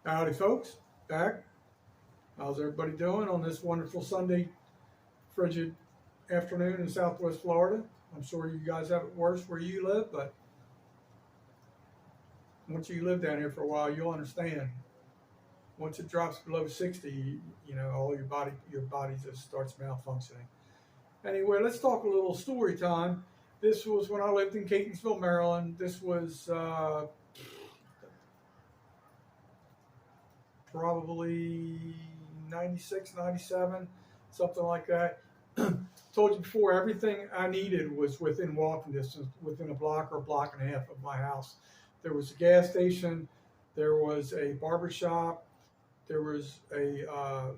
Howdy, folks. Back. How's everybody doing on this wonderful Sunday, frigid afternoon in Southwest Florida? I'm sure you guys have it worse where you live, but once you live down here for a while, you'll understand. Once it drops below 60, all your body just starts malfunctioning. Anyway, let's talk a little story time. This was when I lived in Catonsville, Maryland. This was probably 96, 97, something like that. Told you before, everything I needed was within walking distance, within a block or a block and a half of my house. There was a gas station, there was a barber shop, there was a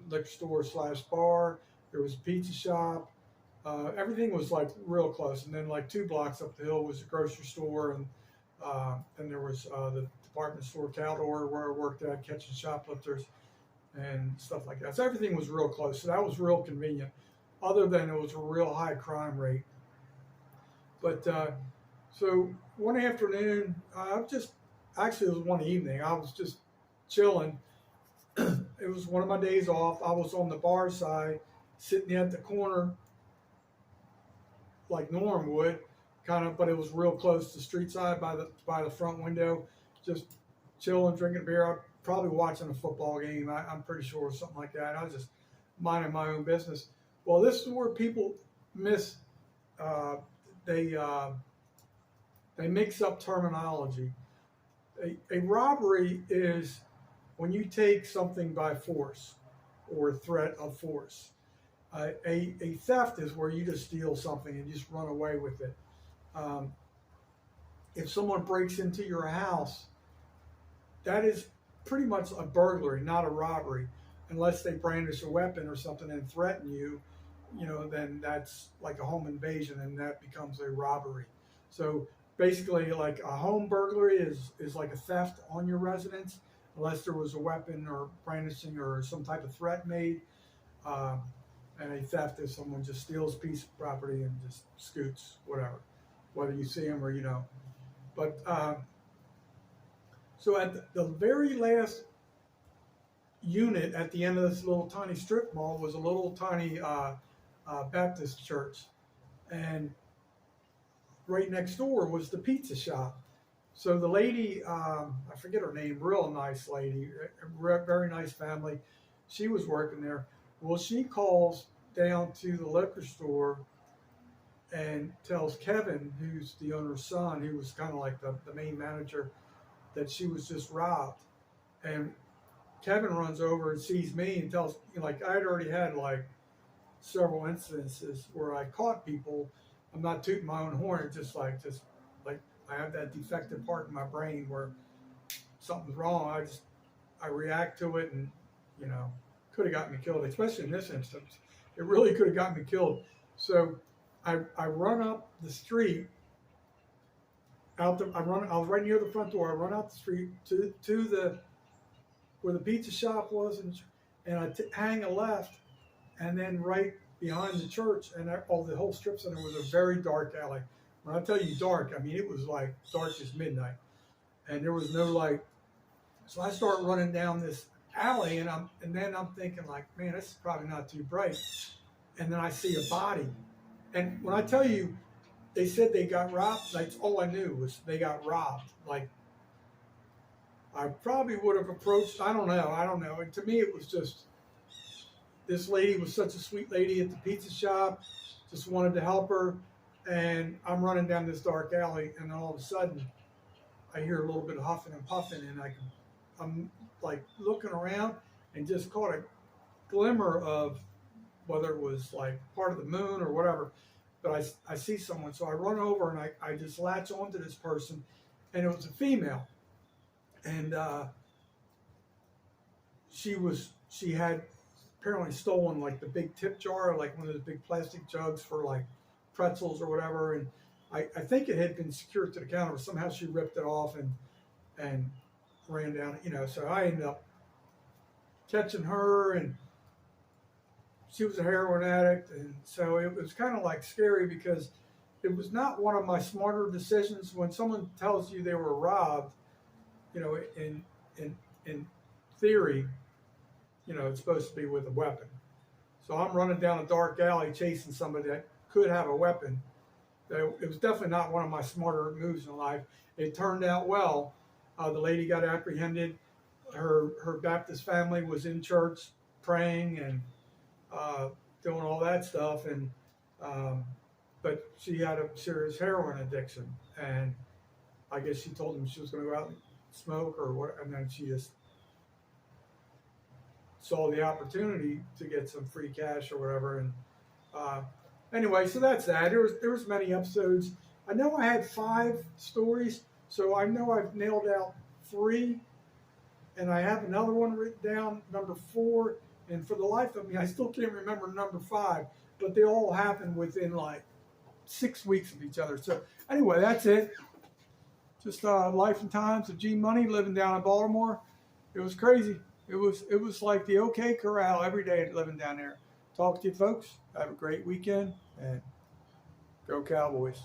liquor store slash bar, there was a pizza shop. Everything was like real close, and then like 2 blocks up the hill was a grocery store, and there was the department store Caldor where I worked at, catching shoplifters and stuff like that. So everything was real close. So that was real convenient. Other than it was a real high crime rate. But so one afternoon, I just actually it was one evening. I was just chilling. It was one of my days off. I was on the bar side, sitting at the corner like Norm would, kind of, but it was real close to the street side by the front window, just chilling, drinking beer. I probably watching a football game. I'm pretty sure something like that. I was just minding my own business. Well, this is where people miss. Uh, they uh, they mix up terminology. A robbery is when you take something by force or threat of force. A theft is where you just steal something and just run away with it. Um, if someone breaks into your house, that is pretty much a burglary, not a robbery, unless they brandish a weapon or something and threaten you. Then that's like a home invasion, and that becomes a robbery. So basically, like a home burglary is like a theft on your residence, unless there was a weapon or brandishing or some type of threat made. Um, and a theft is someone just steals a piece of property and just scoots, whatever, whether you see them or you don't. But so at the very last unit at the end of this little tiny strip mall was a little tiny Baptist church, and right next door was the pizza shop. So the lady, I forget her name, real nice lady, very nice family. She was working there. Well, she calls down to the liquor store and tells Kevin, who's the owner's son, who was kind of like the main manager, that she was just robbed. And Kevin runs over and sees me and tells, like, I'd already had like several incidences where I caught people. I'm not tooting my own horn, just like I have that defective part in my brain where something's wrong. I react to it, and you know, could have gotten me killed, especially in this instance. It really could have gotten me killed. So I run up the street I was right near the front door. I run out the street to the where the pizza shop was, and hang a left, and then right behind the church and all the whole strip center was a very dark alley. When I tell you dark, I mean it was like dark as midnight, and there was no light. So I start running down this alley, and then I'm thinking like, man, this is probably not too bright. And then I see a body, and when I tell you, they said they got robbed. That's all I knew was they got robbed. Like I probably would have approached. I don't know. And to me, it was just this lady was such a sweet lady at the pizza shop. Just wanted to help her, and I'm running down this dark alley, and all of a sudden, I hear a little bit of huffing and puffing, and I'm like looking around and just caught a glimmer of whether it was like part of the moon or whatever. But I see someone, so I run over and I just latch onto this person, and it was a female, and she had apparently stolen like the big tip jar, like one of those big plastic jugs for like pretzels or whatever, and I think it had been secured to the counter, but somehow she ripped it off and ran down, So I ended up catching her, and she was a heroin addict, and so it was kind of like scary because it was not one of my smarter decisions when someone tells you they were robbed, in in theory, it's supposed to be with a weapon. So I'm running down a dark alley chasing somebody that could have a weapon. It was definitely not one of my smarter moves in life. It turned out well. The lady got apprehended. Her Baptist family was in church praying and doing all that stuff, and but she had a serious heroin addiction, and I guess she told them she was going to go out and smoke or what, and then she just saw the opportunity to get some free cash or whatever. And anyway, so that's that. There was many episodes. I know I had 5 stories, so I know I've nailed out 3, and I have another one written down, number 4. And for the life of me, I still can't remember number 5, but they all happened within like 6 weeks of each other. So anyway, that's it. Just life and times of G Money living down in Baltimore. It was crazy. It was like the OK Corral every day living down there. Talk to you folks. Have a great weekend and go Cowboys.